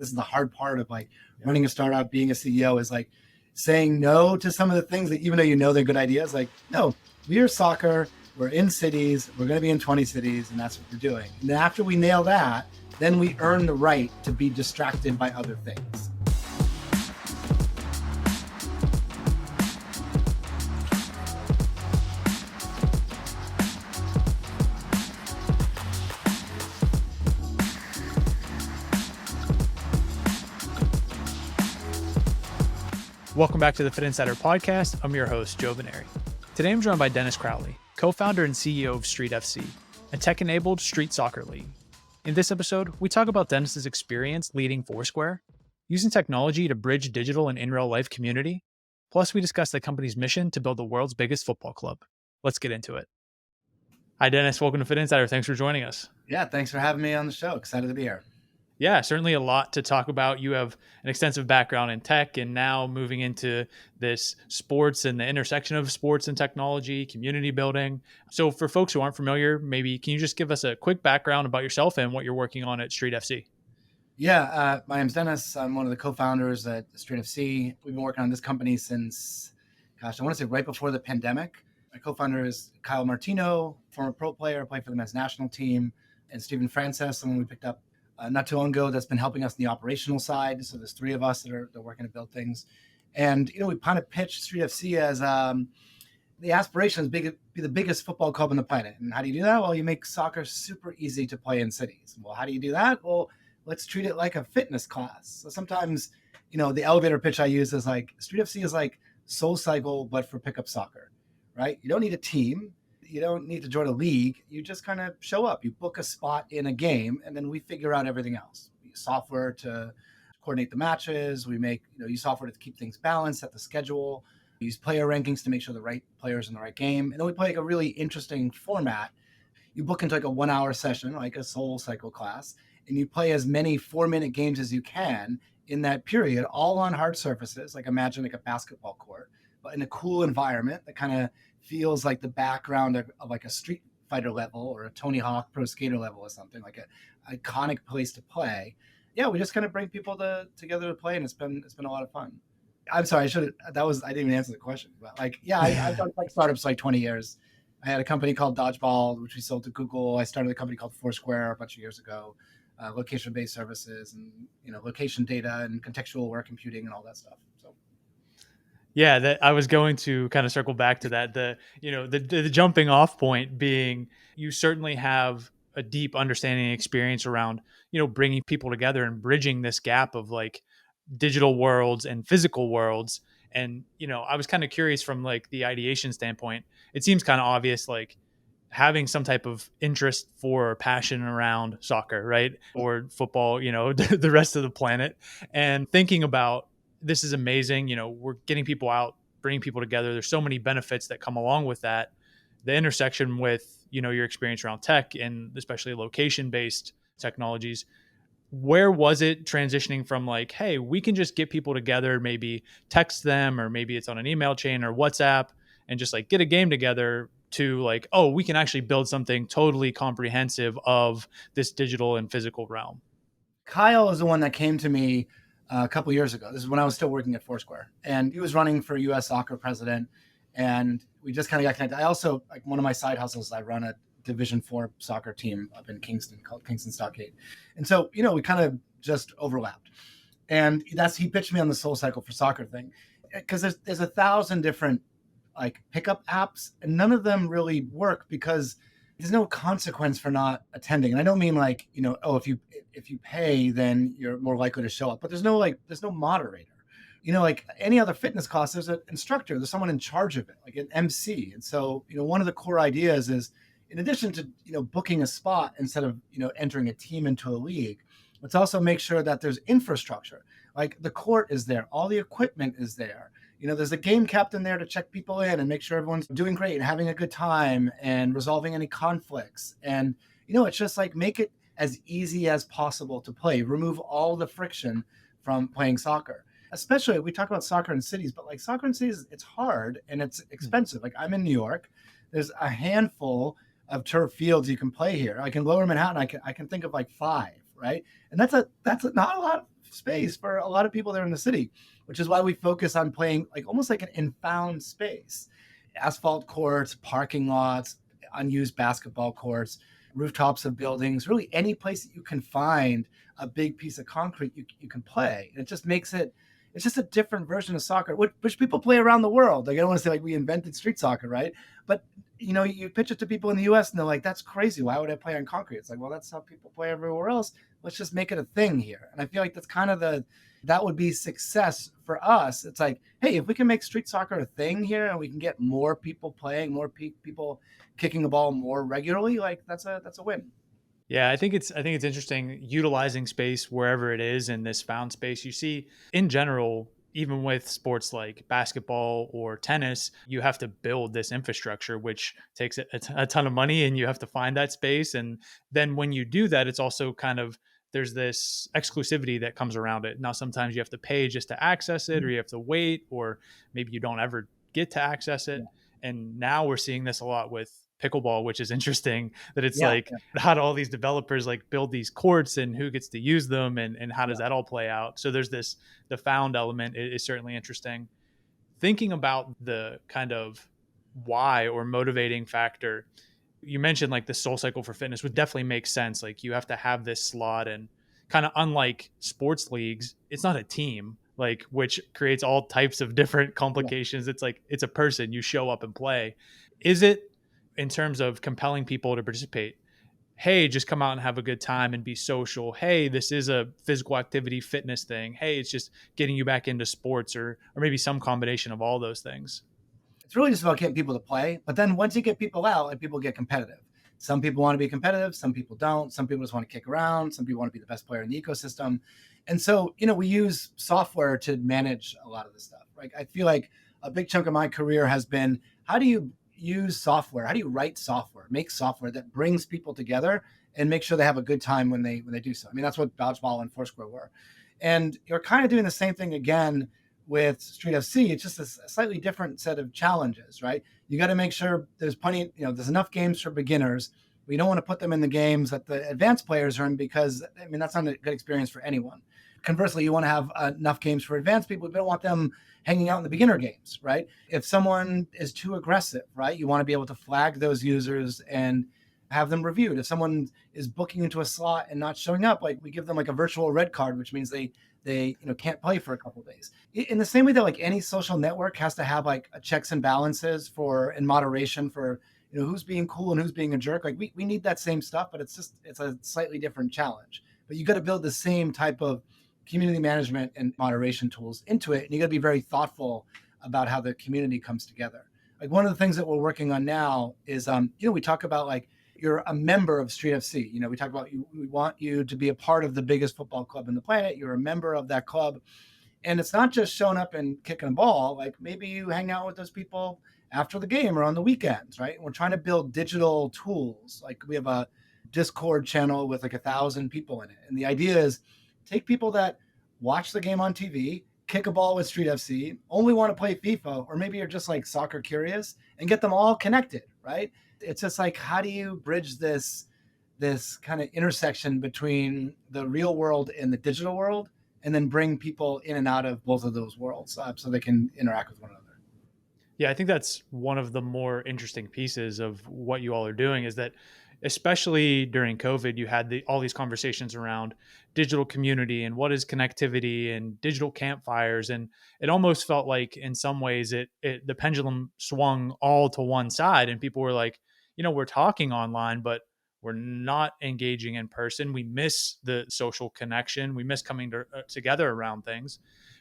This is the hard part of like running a startup, being a CEO, is like saying no to some of the things that even though you know they're good ideas, like, no, we are soccer, we're in cities, we're going to be in 20 cities, and that's what we're doing. And then after we nail that, then we earn the right to be distracted by other things. Welcome back to the Fitt Insider Podcast. I'm your host, Joe Veneri. Today I'm joined by Dennis Crowley, co-founder and CEO of Street FC, a tech-enabled street soccer league. In this episode, we talk about Dennis's experience leading Foursquare, using technology to bridge digital and in real life community. Plus, we discuss the company's mission to build the world's biggest football club. Let's get into it. Hi, Dennis. Welcome to Fitt Insider. Thanks for joining us. Yeah, thanks for having me on the show. Excited to be here. Yeah, certainly a lot to talk about. You have an extensive background in tech and now moving into this sports and the intersection of sports and technology, community building. So for folks who aren't familiar, maybe can you just give us a quick background about yourself and what you're working on at Street FC? Yeah, my name's Dennis. I'm one of the co-founders at Street FC. We've been working on this company since, I want to say right before the pandemic. My co-founder is Kyle Martino, former pro player, played for the men's national team, and Stephen Francis, someone we picked up not too long ago that's been helping us in the operational side. So there's three of us that are working to build things. And, we kind of pitched Street FC as the aspiration is be the biggest football club on the planet. And how do you do that? Well, you make soccer super easy to play in cities. Well, how do you do that? Well, let's treat it like a fitness class. So sometimes, the elevator pitch I use is like, Street FC is like SoulCycle, but for pickup soccer, right? You don't need a team. You don't need to join a league. You just kind of show up. You book a spot in a game, and then we figure out everything else. We use software to coordinate the matches. We use software to keep things balanced, set the schedule. We use player rankings to make sure the right players in the right game. And then we play like a really interesting format. You book into like a 1-hour session, like a SoulCycle class, and you play as many 4-minute games as you can in that period, all on hard surfaces. Like imagine like a basketball court, but in a cool environment that kind of feels like the background of like a Street Fighter level or a Tony Hawk Pro Skater level or something, like an iconic place to play. Yeah, we just kind of bring people together to play, and it's been a lot of fun. I'm sorry, I didn't even answer the question, but I've done like startups like 20 years. I had a company called Dodgeball, which we sold to Google. I started a company called Foursquare a bunch of years ago, location-based services and location data and contextual aware computing and all that stuff. So. Yeah, I was going to kind of circle back to that. The jumping off point being you certainly have a deep understanding and experience around, bringing people together and bridging this gap of like digital worlds and physical worlds. And, I was kind of curious from like the ideation standpoint. It seems kind of obvious, like having some type of interest for passion around soccer, right? Or football, the rest of the planet, and thinking about, this is amazing. We're getting people out, bringing people together. There's so many benefits that come along with that. The intersection with, your experience around tech and especially location-based technologies. Where was it transitioning from like, hey, we can just get people together, maybe text them, or maybe it's on an email chain or WhatsApp and just like get a game together, to like, oh, we can actually build something totally comprehensive of this digital and physical realm? Kyle is the one that came to me a couple years ago. This is when I was still working at Foursquare, and he was running for U.S. soccer president, and we just kind of got connected. I also, like, one of my side hustles, I run a Division 4 soccer team up in Kingston called Kingston Stockade, and so we kind of just overlapped. And he pitched me on the SoulCycle for soccer thing, because there's 1,000 different like pickup apps, and none of them really work because there's no consequence for not attending. And I don't mean like, if you pay, then you're more likely to show up, but there's no moderator, like any other fitness class, there's an instructor, there's someone in charge of it, like an MC. And so, one of the core ideas is, in addition to, booking a spot instead of, entering a team into a league, let's also make sure that there's infrastructure. Like the court is there, all the equipment is there. There's a game captain there to check people in and make sure everyone's doing great and having a good time and resolving any conflicts. And, it's just like make it as easy as possible to play. Remove all the friction from playing soccer. Especially, we talk about soccer in cities, but like soccer in cities, it's hard and it's expensive. Like I'm in New York. There's a handful of turf fields you can play here. Like in Lower Manhattan, I can think of like 5, right? And that's not a lot of space for a lot of people there in the city, which is why we focus on playing like almost like an infound space, asphalt courts, parking lots, unused basketball courts, rooftops of buildings, really any place that you can find a big piece of concrete you can play. And it just makes it, it's just a different version of soccer, which people play around the world. Like, I don't want to say like we invented street soccer, right? But you pitch it to people in the US and they're like, that's crazy. Why would I play on concrete? It's like, well, that's how people play everywhere else. Let's just make it a thing here. And I feel like that's kind of that would be success for us. It's like, hey, if we can make street soccer a thing here and we can get more people playing, more people kicking the ball more regularly, like that's a win. Yeah, I think it's interesting utilizing space wherever it is in this found space. You see in general, even with sports like basketball or tennis, you have to build this infrastructure, which takes a ton of money, and you have to find that space. And then when you do that, it's also kind of there's this exclusivity that comes around it. Now, sometimes you have to pay just to access it, or you have to wait, or maybe you don't ever get to access it. And now we're seeing this a lot with pickleball, which is interesting that it's Yeah, like, how do all these developers like build these courts and who gets to use them, and how does yeah, that all play out? So there's the found element is certainly interesting. Thinking about the kind of why or motivating factor, you mentioned like the SoulCycle for fitness would definitely make sense. Like, you have to have this slot, and kind of unlike sports leagues, it's not a team, like, which creates all types of different yeah. complications. It's like, it's a person, you show up and play. Is it, in terms of compelling people to participate, hey, just come out and have a good time and be social? Hey, this is a physical activity fitness thing. Hey, it's just getting you back into sports, or maybe some combination of all those things. It's really just about getting people to play. But then once you get people out, like, people get competitive. Some people want to be competitive. Some people don't. Some people just want to kick around. Some people want to be the best player in the ecosystem. And so, we use software to manage a lot of this stuff. Right? I feel like a big chunk of my career has been, how do you use software? How do you write software, make software that brings people together and make sure they have a good time when they do so? I mean, that's what Dodgeball and Foursquare were. And you're kind of doing the same thing again with Street FC. It's just a slightly different set of challenges, right? You got to make sure there's plenty, there's enough games for beginners. We don't want to put them in the games that the advanced players are in, because, I mean, that's not a good experience for anyone. Conversely, you want to have enough games for advanced people. You don't want them hanging out in the beginner games, right? If someone is too aggressive, right, you want to be able to flag those users and have them reviewed. If someone is booking into a slot and not showing up, like, we give them like a virtual red card, which means they can't play for a couple of days. In the same way that like any social network has to have like a checks and balances for, in moderation, for who's being cool and who's being a jerk. Like, we need that same stuff, but it's a slightly different challenge. But you got to build the same type of community management and moderation tools into it, and you got to be very thoughtful about how the community comes together. Like, one of the things that we're working on now is we talk about, like, you're a member of Street FC. We talk about, we want you to be a part of the biggest football club in the planet. You're a member of that club. And it's not just showing up and kicking a ball. Like, maybe you hang out with those people after the game or on the weekends, right? And we're trying to build digital tools. Like, we have a Discord channel with like 1,000 people in it. And the idea is, take people that watch the game on TV, kick a ball with Street FC, only want to play FIFA, or maybe you're just like soccer curious, and get them all connected, right? It's just like, how do you bridge this kind of intersection between the real world and the digital world, and then bring people in and out of both of those worlds so they can interact with one another? Yeah, I think that's one of the more interesting pieces of what you all are doing, is that especially during COVID, you had all these conversations around digital community and what is connectivity and digital campfires. And it almost felt like in some ways the pendulum swung all to one side, and people were like, we're talking online, but we're not engaging in person. We miss the social connection. We miss coming together around things.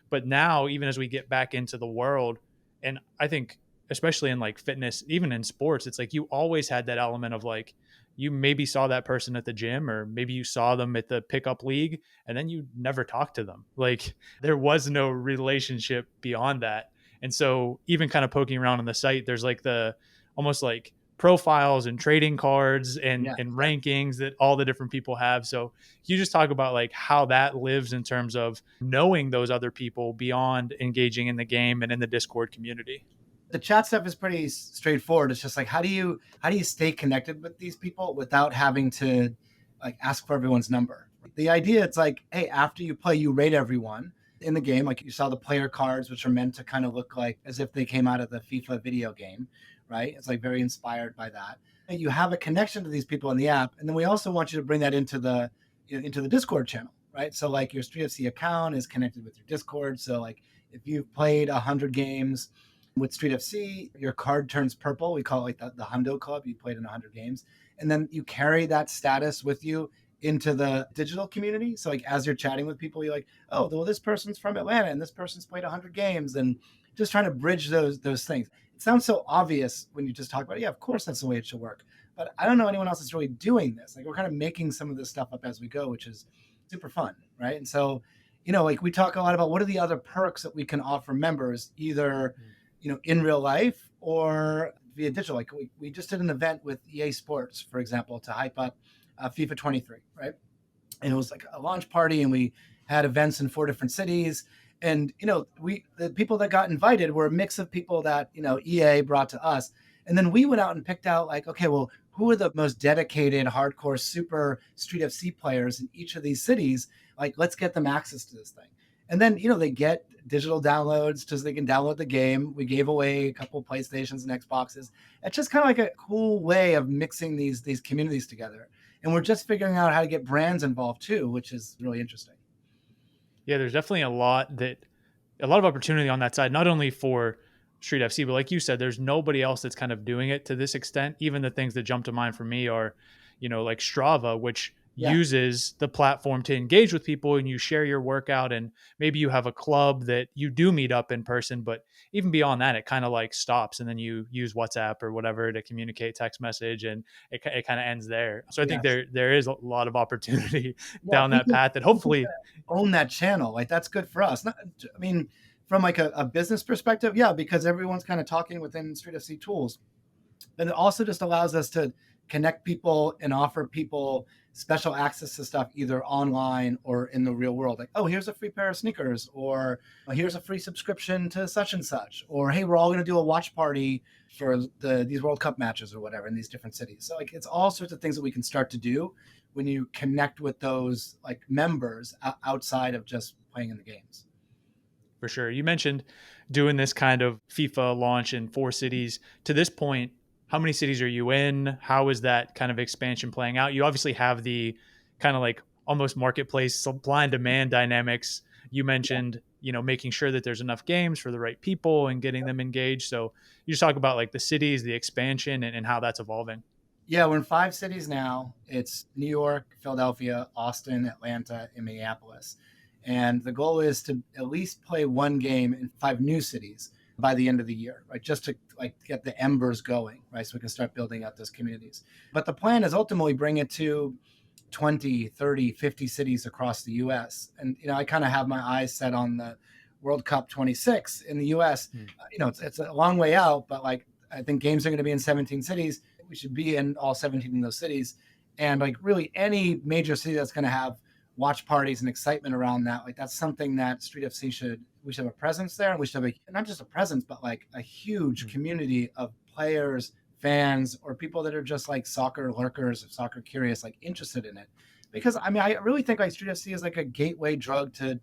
But now, even as we get back into the world, and I think especially in like fitness, even in sports, it's like you always had that element of like, you maybe saw that person at the gym, or maybe you saw them at the pickup league, and then you never talked to them. Like, there was no relationship beyond that. And so even kind of poking around on the site, there's like the almost like profiles and trading cards and Yeah. rankings that all the different people have. So you just talk about like how that lives in terms of knowing those other people beyond engaging in the game and in the Discord community. The chat stuff is pretty straightforward. It's just like, how do you stay connected with these people without having to like ask for everyone's number, The idea, it's like, hey, after you play, you rate everyone in the game. Like you saw the player cards, which are meant to kind of look like as if they came out of the FIFA video game, right? It's like very inspired by that. And you have a connection to these people in the app, and then we also want you to bring that into the Discord channel, right? So like your Street FC account is connected with your Discord. So like if you've played 100 games with Street FC, your card turns purple. We call it like the Hundo Club. You played in 100 games, and then you carry that status with you into the digital community. So like as you're chatting with people, you're like, oh, well, this person's from Atlanta and this person's played 100 games, and just trying to bridge those things. It sounds so obvious when you just talk about it. Yeah, of course that's the way it should work. But I don't know anyone else that's really doing this. Like we're kind of making some of this stuff up as we go, which is super fun, right? And so, like we talk a lot about what are the other perks that we can offer members, either in real life or via digital. Like we just did an event with EA Sports, for example, to hype up FIFA 23, right? And it was like a launch party, and we had events in 4 different cities. And the people that got invited were a mix of people that EA brought to us, and then we went out and picked out like, okay, well, who are the most dedicated, hardcore, super Street FC players in each of these cities? Like, let's get them access to this thing. And then they get digital downloads so they can download the game. We gave away a couple PlayStations and Xboxes. It's just kind of like a cool way of mixing these communities together. And we're just figuring out how to get brands involved too, which is really interesting. Yeah, there's definitely a lot of opportunity on that side, not only for Street FC, but like you said, there's nobody else that's kind of doing it to this extent. Even the things that jump to mind for me are, like Strava, which uses the platform to engage with people, and you share your workout, and maybe you have a club that you do meet up in person, but even beyond that, it kind of like stops, and then you use WhatsApp or whatever to communicate, text message, and it kind of ends there. So I think there is a lot of opportunity down that path that hopefully own that channel. Like that's good for us. From like a business perspective, yeah, because everyone's kind of talking within Street FC tools. But it also just allows us to connect people and offer people special access to stuff either online or in the real world. Like, oh, here's a free pair of sneakers, or here's a free subscription to such and such, or hey, we're all going to do a watch party for these World Cup matches or whatever in these different cities. So like it's all sorts of things that we can start to do when you connect with those like members outside of just playing in the games. For sure. You mentioned doing this kind of FIFA launch in 4 cities. To this point, how many cities are you in? How is that kind of expansion playing out? You obviously have the kind of like almost marketplace supply and demand dynamics. You mentioned, making sure that there's enough games for the right people and getting them engaged. So you just talk about like the cities, the expansion, and how that's evolving. Yeah, we're in 5 cities now. It's New York, Philadelphia, Austin, Atlanta, and Minneapolis. And the goal is to at least play one game in 5 new cities by the end of the year, right? Just to like get the embers going, right? So we can start building out those communities. But the plan is ultimately bring it to 20, 30, 50 cities across the US. And, I kind of have my eyes set on the World Cup 26 in the US. It's a long way out, but like, I think games are going to be in 17 cities. We should be in all 17 of those cities. And like really any major city that's going to have watch parties and excitement around that, like that's something that Street FC we should have a presence there, and we should have not just a presence, but like a huge community of players, fans, or people that are just like soccer lurkers, soccer curious, like interested in it. Because I really think like Street FC is like a gateway drug to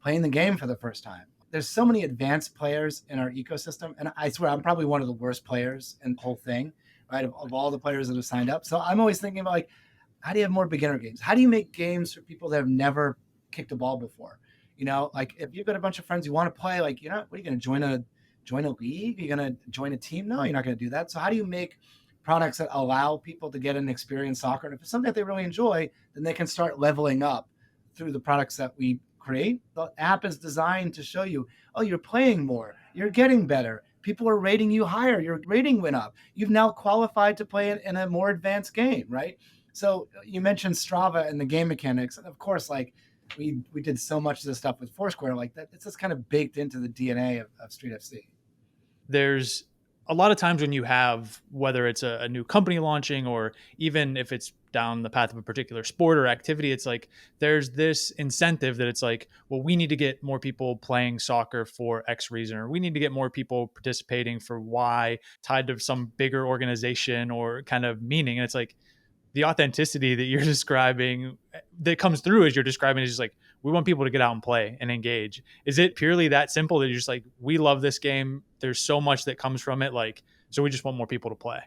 playing the game for the first time. There's so many advanced players in our ecosystem, and I swear I'm probably one of the worst players in the whole thing, right? Of all the players that have signed up. So I'm always thinking about like, how do you have more beginner games? How do you make games for people that have never kicked a ball before? Like if you've got a bunch of friends you want to play, like, what are you going to join a league? You're going to join a team? No, you're not going to do that. So how do you make products that allow people to get an experience soccer? And if it's something that they really enjoy, then they can start leveling up through the products that we create. The app is designed to show you, oh, you're playing more, you're getting better. People are rating you higher. Your rating went up. You've now qualified to play in a more advanced game, right? So you mentioned Strava and the game mechanics. And of course, like we did so much of this stuff with Foursquare, like that, it's just kind of baked into the DNA of Street FC. There's a lot of times when you have, whether it's a new company launching, or even if it's down the path of a particular sport or activity, it's like there's this incentive that it's like, well, we need to get more people playing soccer for X reason, or we need to get more people participating for Y, tied to some bigger organization or kind of meaning. And it's like, the authenticity that you're describing that comes through as you're describing is just like, we want people to get out and play and engage. Is it purely that simple that you're just like, we love this game, there's so much that comes from it, like, so we just want more people to play?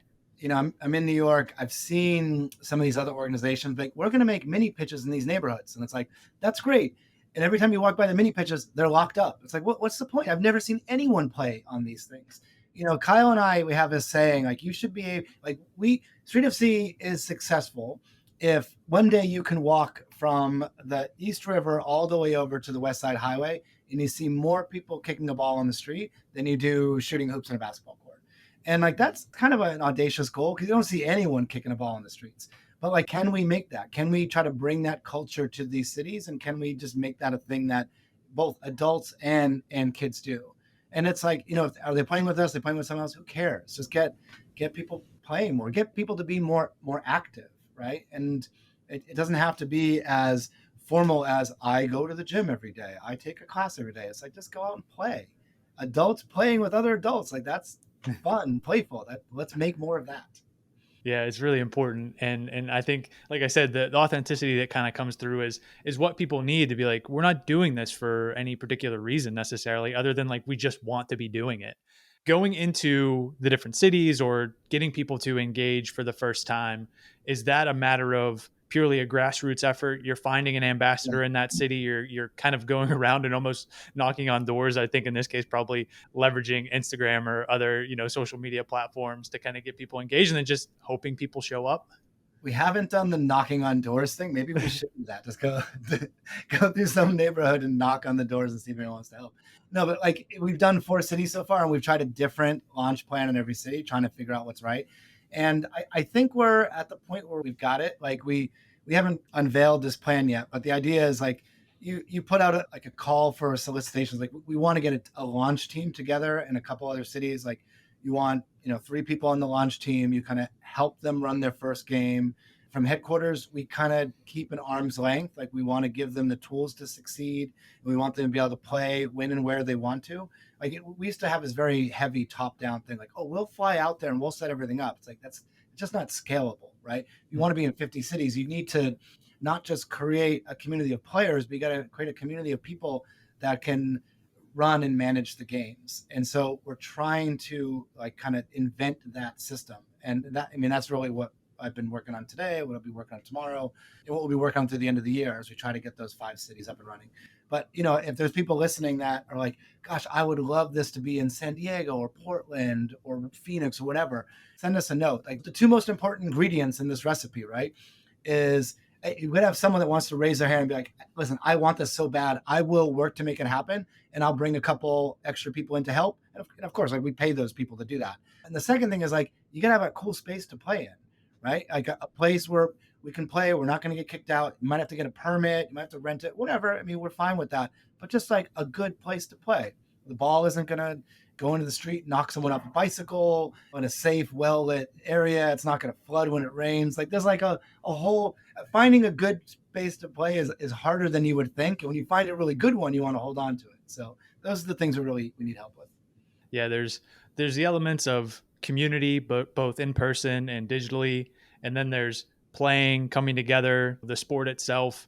I'm in New York. I've seen some of these other organizations like, we're going to make mini pitches in these neighborhoods. And it's like, that's great. And every time you walk by the mini pitches, they're locked up. It's like, what's the point? I've never seen anyone play on these things. Kyle and I, we have this saying, like, you should be like, Street FC is successful if one day you can walk from the East River all the way over to the West Side Highway and you see more people kicking a ball on the street than you do shooting hoops in a basketball court. And like, that's kind of an audacious goal because you don't see anyone kicking a ball in the streets. But like, can we make that? Can we try to bring that culture to these cities? And can we just make that a thing that both adults and kids do? And it's like, are they playing with us? Are they playing with someone else? Who cares? Just get people playing more, get people to be more active, right? And it doesn't have to be as formal as I go to the gym every day, I take a class every day. It's like, just go out and play. Adults playing with other adults, like, that's fun, playful. Let's make more of that. Yeah, it's really important. And I think, like I said, the authenticity that kind of comes through is what people need to be like, we're not doing this for any particular reason necessarily, other than like, we just want to be doing it. Going into the different cities or getting people to engage for the first time, is that a matter of purely a grassroots effort? You're finding an ambassador in that city, you're kind of going around and almost knocking on doors. I think in this case, probably leveraging Instagram or other, social media platforms to kind of get people engaged, and then just hoping people show up. We haven't done the knocking on doors thing. Maybe we should do that. Just go through some neighborhood and knock on the doors and see if anyone wants to help. No, but like, we've done 4 cities so far, and we've tried a different launch plan in every city, trying to figure out what's right. And I think we're at the point where we've got it. Like, we haven't unveiled this plan yet, but the idea is like, you put out a call for solicitations. Like, we want to get a launch team together in a couple other cities. Like, you want 3 people on the launch team. You kind of help them run their first game. From headquarters, we kind of keep an arm's length. Like, we want to give them the tools to succeed. We want them to be able to play when and where they want to. Like, we used to have this very heavy top-down thing. Like, oh, we'll fly out there and we'll set everything up. It's like, that's just not scalable, right? You want to be in 50 cities. You need to not just create a community of players, but you got to create a community of people that can run and manage the games. And so we're trying to like kind of invent that system. And that's really what I've been working on today, what I'll be working on tomorrow, and what we'll be working on through the end of the year as we try to get those 5 cities up and running. But, if there's people listening that are like, gosh, I would love this to be in San Diego or Portland or Phoenix or whatever, send us a note. Like, the 2 most important ingredients in this recipe, right, is you could have someone that wants to raise their hand and be like, listen, I want this so bad. I will work to make it happen. And I'll bring a couple extra people in to help. And of course, like, we pay those people to do that. And the second thing is like, you got to have a cool space to play in, right? Like a place where we can play. We're not going to get kicked out. You might have to get a permit. You might have to rent it, whatever. I mean, we're fine with that, but just like a good place to play. The ball isn't going to go into the street, knock someone off a bicycle in a safe, well-lit area. It's not going to flood when it rains. Like, there's like a whole, finding a good space to play is harder than you would think. And when you find a really good one, you want to hold on to it. So those are the things we need help with. Yeah, there's the elements of community, but both in person and digitally. And then there's playing, coming together, the sport itself,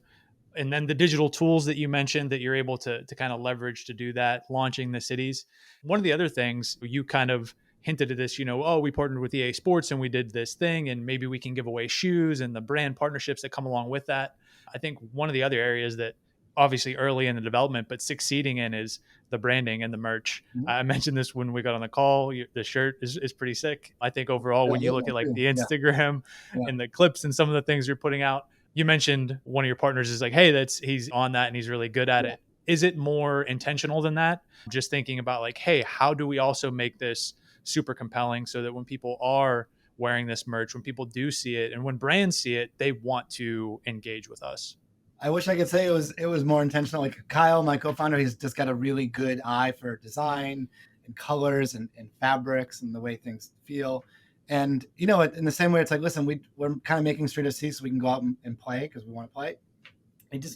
and then the digital tools that you mentioned that you're able to kind of leverage to do that, launching the cities. One of the other things you kind of hinted at this, oh, we partnered with EA Sports and we did this thing, and maybe we can give away shoes and the brand partnerships that come along with that. I think one of the other areas that obviously early in the development, but succeeding in is the branding and the merch. Mm-hmm. I mentioned this when we got on the call. The shirt is pretty sick. I think overall, when you look at like the Instagram and the clips and some of the things you're putting out, you mentioned one of your partners is like, hey, he's on that and he's really good at it. Is it more intentional than that? Just thinking about like, hey, how do we also make this super compelling so that when people are wearing this merch, when people do see it and when brands see it, they want to engage with us? I wish I could say it was more intentional. Like Kyle, my co-founder, he's just got a really good eye for design and colors and fabrics and the way things feel. And, in the same way, it's like, listen, we're kind of making Street FC so we can go out and play because we want to play.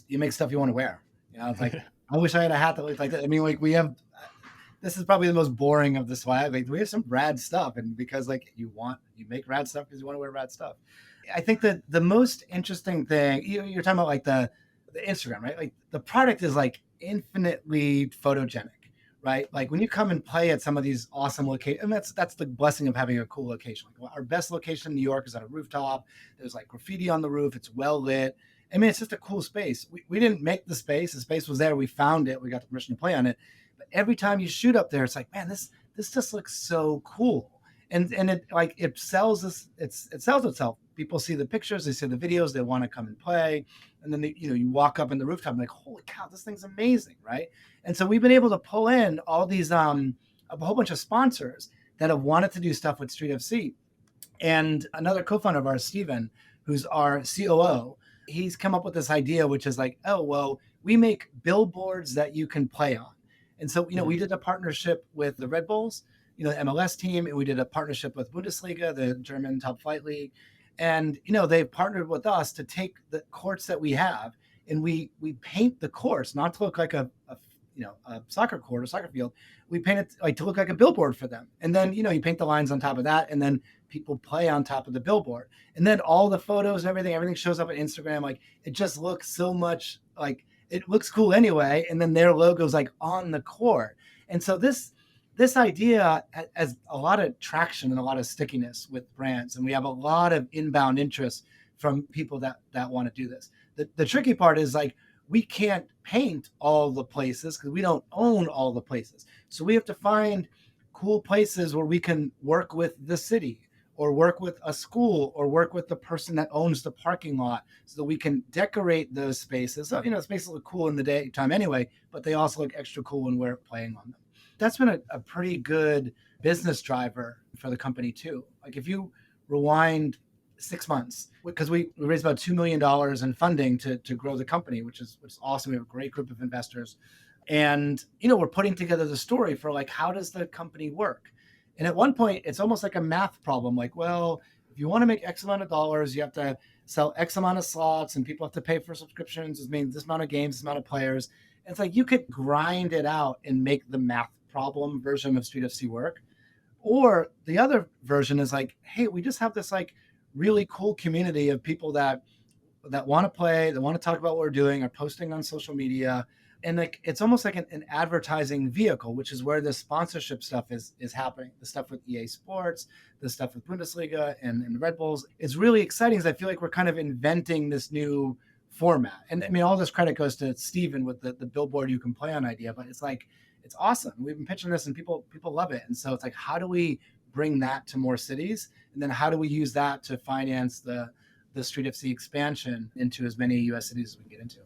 You make stuff you want to wear. It's like, I wish I had a hat that looked like that. I mean, like this is probably the most boring of the swag. Like, we have some rad stuff. And because like you make rad stuff because you want to wear rad stuff. I think that the most interesting thing you're talking about, like the Instagram, right? Like the product is like infinitely photogenic, right? Like when you come and play at some of these awesome locations, and that's the blessing of having a cool location. Like our best location in New York is on a rooftop. There's like graffiti on the roof. It's well lit. I mean, it's just a cool space. We didn't make the space. The space was there. We found it. We got the permission to play on it. But every time you shoot up there, it's like, man, this just looks so cool. And it like it sells this. It sells itself. People see the pictures, they see the videos, they want to come and play, and then you walk up in the rooftop and like, holy cow, this thing's amazing, right? And so we've been able to pull in all these a whole bunch of sponsors that have wanted to do stuff with Street FC. And another co-founder of ours, Steven, who's our COO, he's come up with this idea, which is like, oh, well, we make billboards that you can play on. And so, we did a partnership with the Red Bulls, the MLS team, and we did a partnership with Bundesliga, the German top flight league. And, they've partnered with us to take the courts that we have and we paint the courts, not to look like a soccer court or soccer field. We paint it like to look like a billboard for them. And then, you paint the lines on top of that, and then people play on top of the billboard. And then all the photos and everything shows up on Instagram. Like it just looks so much like it looks cool anyway. And then their logo's like on the court. And so this idea has a lot of traction and a lot of stickiness with brands. And we have a lot of inbound interest from people that want to do this. The tricky part is like, we can't paint all the places because we don't own all the places. So we have to find cool places where we can work with the city or work with a school or work with the person that owns the parking lot so that we can decorate those spaces. So, spaces look cool in the daytime anyway, but they also look extra cool when we're playing on them. That's been a pretty good business driver for the company too. Like if you rewind 6 months, because we raised about $2 million in funding to grow the company, which is awesome. We have a great group of investors. And, we're putting together the story for like, how does the company work? And at one point, it's almost like a math problem. Like, well, if you want to make X amount of dollars, you have to sell X amount of slots and people have to pay for subscriptions. This means this amount of games, this amount of players. And it's like, you could grind it out and make the math problem version of Street FC work. Or the other version is like, hey, we just have this like really cool community of people that want to play, that want to talk about what we're doing, are posting on social media. And like it's almost like an advertising vehicle, which is where the sponsorship stuff is happening. The stuff with EA Sports, the stuff with Bundesliga and the Red Bulls. It's really exciting because I feel like we're kind of inventing this new format. And I mean, all this credit goes to Steven with the billboard you can play on idea, but it's like, it's awesome. We've been pitching this and people love it. And so it's like, how do we bring that to more cities? And then how do we use that to finance the Street FC expansion into as many US cities as we can get into?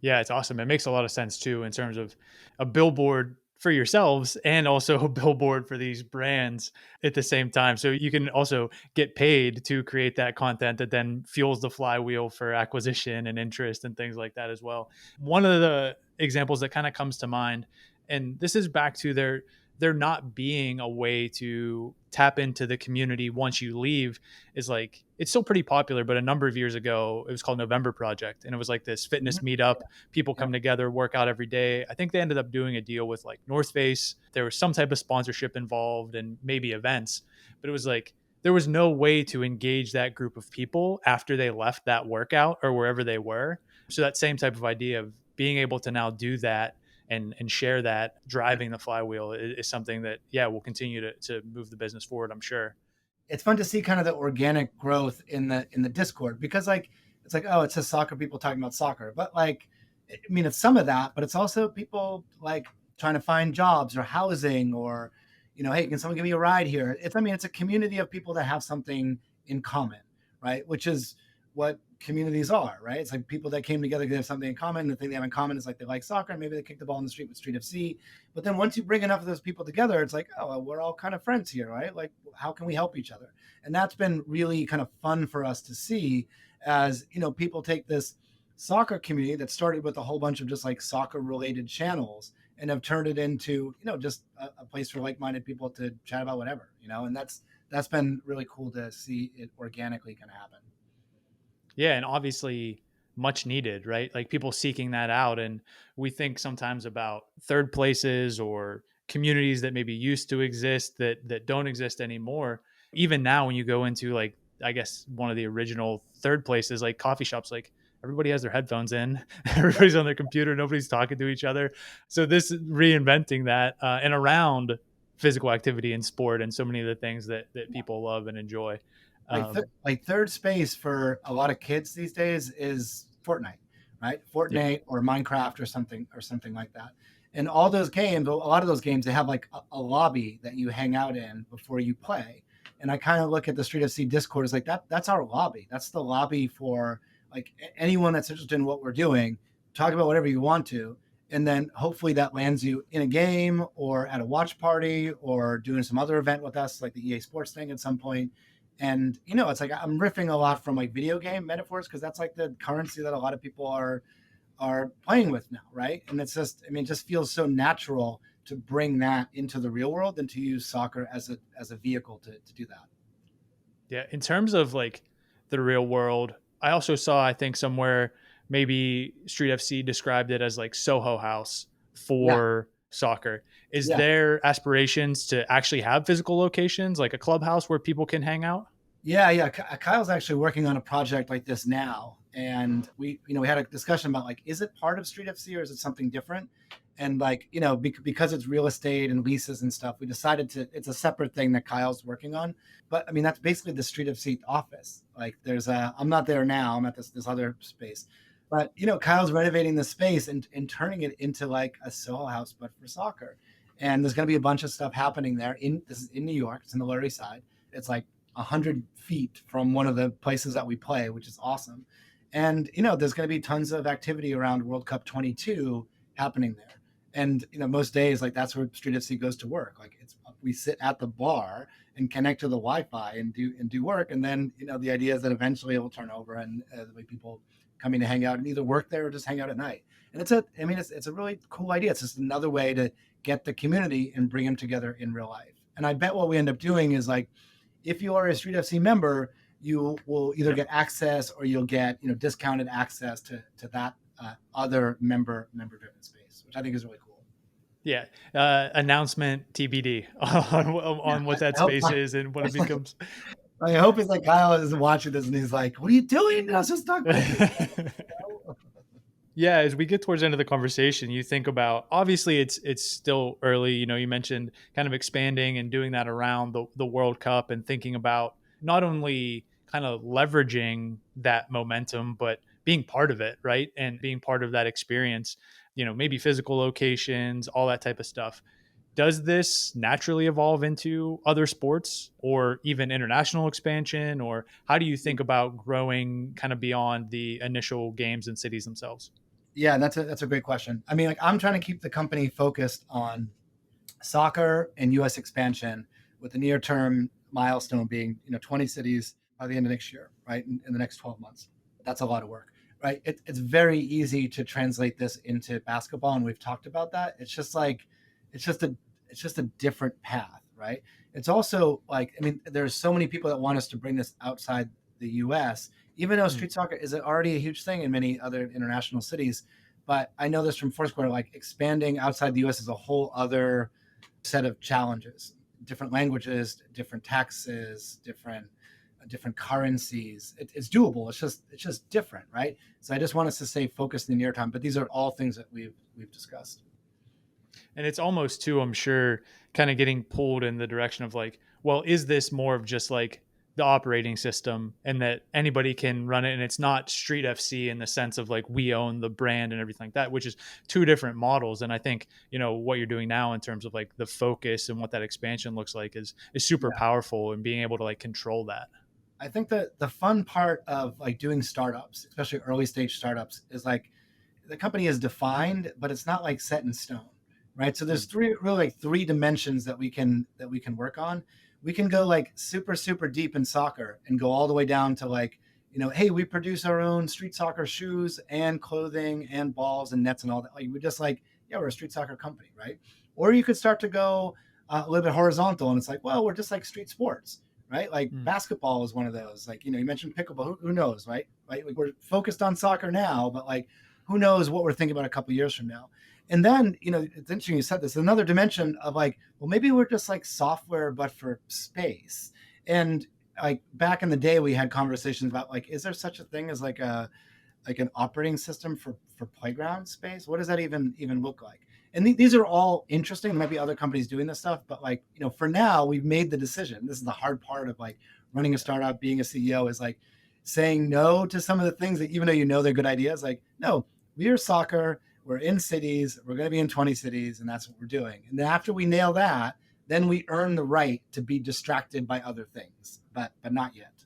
Yeah, it's awesome. It makes a lot of sense too, in terms of a billboard for yourselves and also a billboard for these brands at the same time. So you can also get paid to create that content that then fuels the flywheel for acquisition and interest and things like that as well. One of the examples that kind of comes to mind, and this is back to there not being a way to tap into the community once you leave, is like, it's still pretty popular, but a number of years ago, it was called November Project. And it was like this fitness meetup. People come together, work out every day. I think they ended up doing a deal with like North Face. There was some type of sponsorship involved and maybe events, but it was like, there was no way to engage that group of people after they left that workout or wherever they were. So that same type of idea of being able to now do that and share that, driving the flywheel is something that, will continue to move the business forward, I'm sure. It's fun to see kind of the organic growth in the Discord, because like, it's like, oh, it's just soccer people talking about soccer. But like, I mean, it's some of that, but it's also people like trying to find jobs or housing or, hey, can someone give me a ride here? It's a community of people that have something in common, right? Which is what communities are, right? It's like people that came together, they have something in common. The thing they have in common is like they like soccer, and maybe they kick the ball in the street with Street FC. But then once you bring enough of those people together, it's like, oh, well, we're all kind of friends here, right? Like, how can we help each other? And that's been really kind of fun for us to see as, people take this soccer community that started with a whole bunch of just like soccer related channels and have turned it into, just a place for like-minded people to chat about whatever, and that's been really cool to see it organically kind of happen. Yeah, and obviously much needed, right? Like people seeking that out. And we think sometimes about third places or communities that maybe used to exist that don't exist anymore. Even now, when you go into like I guess one of the original third places, like coffee shops, like everybody has their headphones in, everybody's on their computer, nobody's talking to each other. So this reinventing that and around physical activity and sport and so many of the things that people love and enjoy. Like third space for a lot of kids these days is Fortnite, right? Yeah. Fortnite or Minecraft or something like that. And all those games, a lot of those games, they have like a lobby that you hang out in before you play. And I kind of look at the Street FC Discord as like that's our lobby. That's the lobby for like anyone that's interested in what we're doing. Talk about whatever you want to, and then hopefully that lands you in a game or at a watch party or doing some other event with us, like the EA Sports thing at some point. And it's like I'm riffing a lot from like video game metaphors because that's like the currency that a lot of people are playing with now, right? And it's just, I mean, it just feels so natural to bring that into the real world and to use soccer as a vehicle to do that. Yeah. In terms of like the real world, I also saw, I think somewhere maybe Street FC described it as like Soho House Yeah, for soccer. Is yeah. there aspirations to actually have physical locations, like a clubhouse where people can hang out? Yeah. Kyle's actually working on a project like this now, and we had a discussion about like, is it part of Street FC or is it something different? And like, because it's real estate and leases and stuff, we decided it's a separate thing that Kyle's working on. But I mean, that's basically the Street FC office. Like, I'm not there now. I'm at this other space, but Kyle's renovating the space and turning it into like a Soho House, but for soccer. And there's going to be a bunch of stuff happening there. This is in New York. It's in the Lower East Side. It's like 100 feet from one of the places that we play, which is awesome. And there's going to be tons of activity around World Cup 22 happening there. And most days, like, that's where Street FC goes to work. Like, we sit at the bar and connect to the Wi-Fi and do work. And then the idea is that eventually it will turn over and the way people coming to hang out and either work there or just hang out at night. And it's a really cool idea. It's just another way to get the community and bring them together in real life. And I bet what we end up doing is, like, if you are a Street FC member, you will either get access or you'll get discounted access to that other member driven space, which I think is really cool. Yeah. Announcement TBD on what that space is and what it becomes. I hope it's like Kyle is watching this and he's like, "What are you doing? Let's just talk about this." Yeah, as we get towards the end of the conversation, you think about, obviously it's still early. You mentioned kind of expanding and doing that around the World Cup and thinking about not only kind of leveraging that momentum, but being part of it, right? And being part of that experience, maybe physical locations, all that type of stuff. Does this naturally evolve into other sports or even international expansion? Or how do you think about growing kind of beyond the initial games and cities themselves? Yeah, that's a great question. I mean, like, I'm trying to keep the company focused on soccer and U.S. expansion, with the near term milestone being 20 cities by the end of next year, right? In the next 12 months. That's a lot of work, right? It's very easy to translate this into basketball, and we've talked about that. It's just a different path, right? It's also like, I mean, there's so many people that want us to bring this outside the U.S., even though street soccer is already a huge thing in many other international cities. But I know this from Foursquare, like, expanding outside the U.S. is a whole other set of challenges, different languages, different taxes, different currencies. It's doable. It's just different, right? So I just want us to stay focused in the near time. But these are all things that we've discussed. And it's almost too, I'm sure, kind of getting pulled in the direction of like, well, is this more of just like the operating system and that anybody can run it? And it's not Street FC in the sense of like, we own the brand and everything like that, which is two different models. And I think, what you're doing now in terms of like the focus and what that expansion looks like is super powerful, and being able to like control that. I think that the fun part of like doing startups, especially early stage startups, is like the company is defined, but it's not like set in stone, right? So there's three dimensions that we can work on. We can go like super, super deep in soccer and go all the way down to like, hey, we produce our own street soccer shoes and clothing and balls and nets and all that. Like, we're just like, yeah, we're a street soccer company, right? Or you could start to go a little bit horizontal, and it's like, well, we're just like street sports, right? Like basketball is one of those. Like, you mentioned pickleball. Who knows, right? Like, we're focused on soccer now, but like, who knows what we're thinking about a couple of years from now. And then, it's interesting you said this, another dimension of like, well, maybe we're just like software, but for space. And like back in the day, we had conversations about like, is there such a thing as like an operating system for playground space? What does that even look like? And these are all interesting. There might be other companies doing this stuff, but like, for now we've made the decision. This is the hard part of like running a startup, being a CEO, is like saying no to some of the things that, even though they're good ideas, like, no, we're soccer, we're in cities, we're going to be in 20 cities, and that's what we're doing. And then after we nail that, then we earn the right to be distracted by other things, but not yet.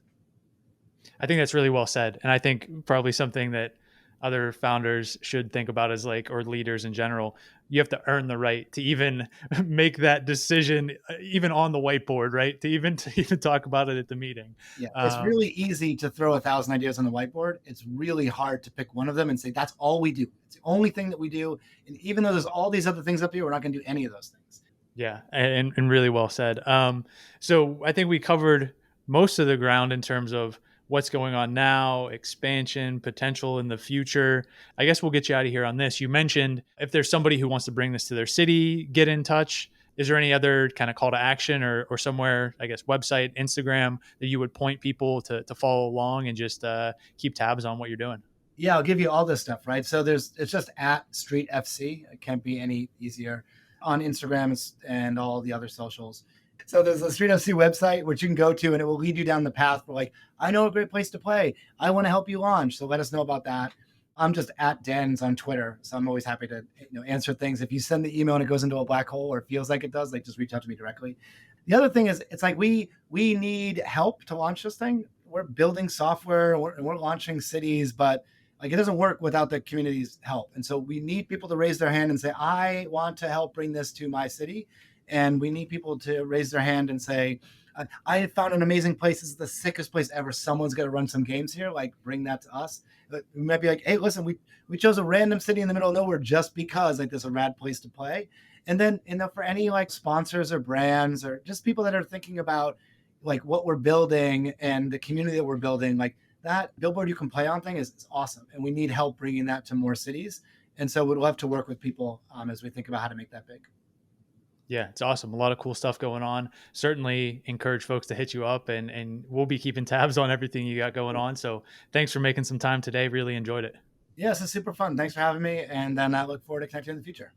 I think that's really well said. And I think probably something that other founders should think about as like, or leaders in general, you have to earn the right to even make that decision, even on the whiteboard, right? To even talk about it at the meeting. Yeah, it's Um, really easy to throw 1,000 ideas on the whiteboard. It's really hard to pick one of them and say, that's all we do. It's the only thing that we do. And even though there's all these other things up here, we're not going to do any of those things. Yeah, and really well said. So I think we covered most of the ground in terms of what's going on now, expansion, potential in the future. I guess we'll get you out of here on this. You mentioned if there's somebody who wants to bring this to their city, get in touch. Is there any other kind of call to action or somewhere, I guess, website, Instagram that you would point people to follow along and just keep tabs on what you're doing? Yeah, I'll give you all this stuff, right? So it's just at Street FC. It can't be any easier on Instagram and all the other socials. So there's a Street FC website, which you can go to, and it will lead you down the path for like, I know a great place to play. I want to help you launch. So let us know about that. I'm just at Dens on Twitter. So I'm always happy to answer things. If you send the email and it goes into a black hole, or it feels like it does, like just reach out to me directly. The other thing is, it's like we need help to launch this thing. We're building software and we're launching cities, but like it doesn't work without the community's help. And so we need people to raise their hand and say, I want to help bring this to my city. And we need people to raise their hand and say, I found an amazing place. This is the sickest place ever. Someone's going to run some games here. Like, bring that to us. But we might be like, hey, listen, we chose a random city in the middle of nowhere just because like there's a rad place to play. And then, for any like sponsors or brands or just people that are thinking about like what we're building and the community that we're building, like that billboard you can play on thing is awesome. And we need help bringing that to more cities. And so we'd love to work with people as we think about how to make that big. Yeah, it's awesome. A lot of cool stuff going on. Certainly encourage folks to hit you up and we'll be keeping tabs on everything you got going on. So thanks for making some time today. Really enjoyed it. Yeah, this is super fun. Thanks for having me. And then I look forward to connecting in the future.